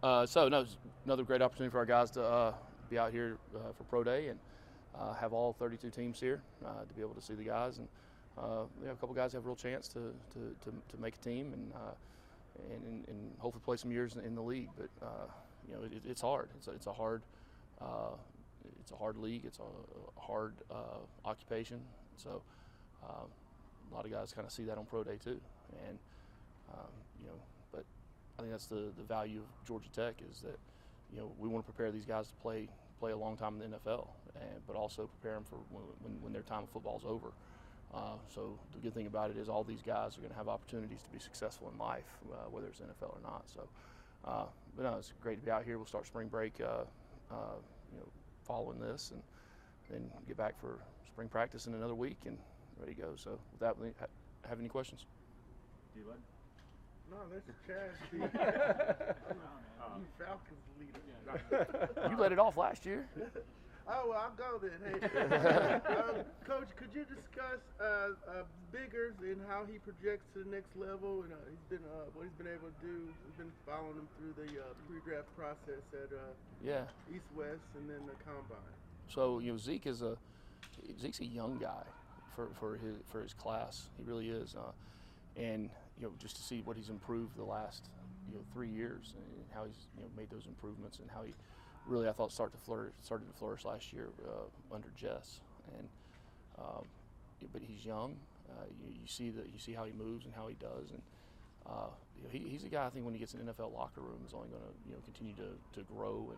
So no, it's another great opportunity for our guys to be out here for Pro Day and have all 32 teams here to be able to see the guys, and a couple guys have a real chance to make a team and hopefully play some years in the league. But it's hard. It's a hard league. It's a hard occupation. So a lot of guys kind of see that on Pro Day too, and but I think that's the value of Georgia Tech is that we want to prepare these guys to play a long time in the NFL, but also prepare them for when their time of football is over. So the good thing about it is all these guys are going to have opportunities to be successful in life, whether it's NFL or not. So, but no, it's great to be out here. We'll start spring break, following this, and then get back for spring practice in another week and ready to go. So, with that, have any questions? D-Led? No, that's Chad. You Falcons leader. You let it off last year. Oh, well, I'll go then. Hey, Coach, could you discuss Biggers and how he projects to the next level? And what he's been able to do. We've been following him through the pre-draft process at East West and then the combine. So Zeke's a young guy for his class. He really is, and just to see what he's improved the last 3 years and how he's made those improvements and how he really, I thought, started to flourish last year under Jess. And but he's young. You see how he moves and how he does, and he's a guy I think when he gets in the NFL locker room is only going to continue to grow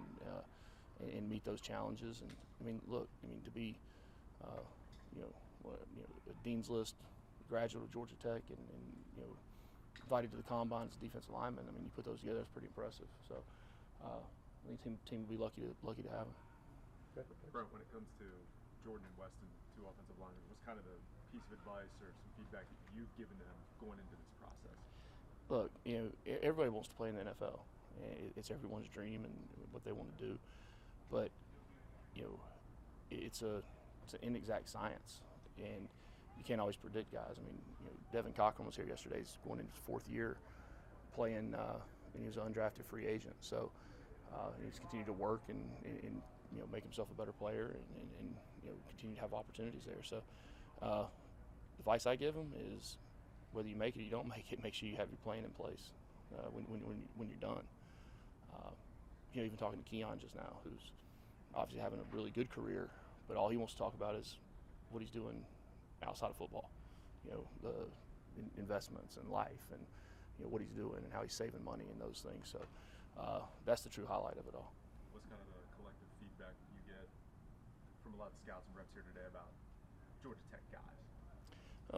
and meet those challenges. And to be a Dean's List graduate of Georgia Tech and invited to the combine as a defensive lineman. You put those together, it's pretty impressive. So. I think team will be lucky to have him. Brent, when it comes to Jordan and Weston, two offensive linemen, what's kind of a piece of advice or some feedback that you've given them going into this process? Look, everybody wants to play in the NFL. It's everyone's dream and what they want to do, but it's an inexact science, and you can't always predict guys. Devin Cochran was here yesterday. He's going into his fourth year playing, and he was an undrafted free agent. So. He's continued to work and make himself a better player and continue to have opportunities there. So the advice I give him is whether you make it or you don't make it, make sure you have your plan in place when you're done. Even talking to Keon just now, who's obviously having a really good career, but all he wants to talk about is what he's doing outside of football. The investments in life and what he's doing and how he's saving money and those things. So. That's the true highlight of it all. What's kind of the collective feedback you get from a lot of scouts and reps here today about Georgia Tech guys?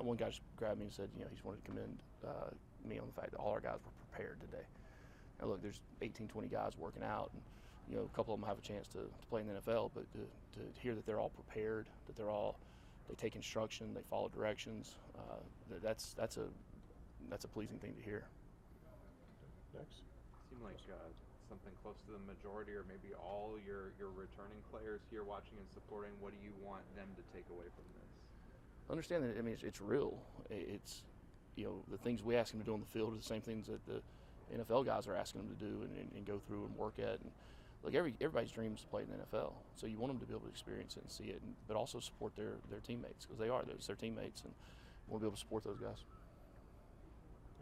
One guy just grabbed me and said, he just wanted to commend me on the fact that all our guys were prepared today. Now, look, there's 18, 20 guys working out, and a couple of them have a chance to play in the NFL, but to hear that they're all prepared, that they take instruction, they follow directions, that's a pleasing thing to hear. Next. Seem like something close to the majority or maybe all your returning players here watching and supporting. What do you want them to take away from this? Understand that it's real. It's the things we ask them to do on the field are the same things that the NFL guys are asking them to do and go through and work at. And look, everybody's dream is to play in the NFL, so you want them to be able to experience it and see it, but also support their teammates because it's their teammates, and we want to be able to support those guys.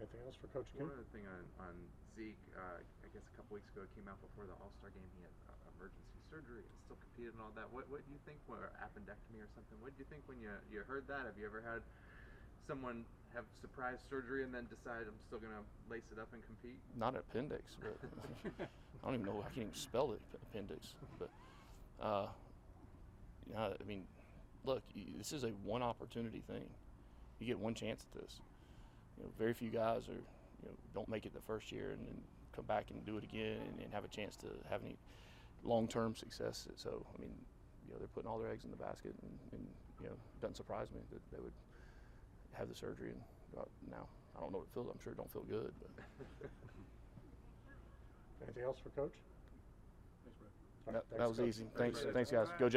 Anything else for Coach King? One other thing on Zeke, I guess a couple weeks ago it came out before the All-Star game he had emergency surgery and still competed and all that. What do you think, or appendectomy or something? What do you think when you heard that? Have you ever had someone have surprise surgery and then decide I'm still going to lace it up and compete? Not an appendix, but I don't even know. I can't even spell the appendix. But look, this is a one opportunity thing. You get one chance at this. Very few guys don't make it the first year and then come back and do it again and have a chance to have any long-term success. So, they're putting all their eggs in the basket, and it doesn't surprise me that they would have the surgery and go out now. I don't know what it feels. I'm sure it don't feel good. But. Anything else for Coach? That was Coach. easy. Thanks, guys. Go Jets.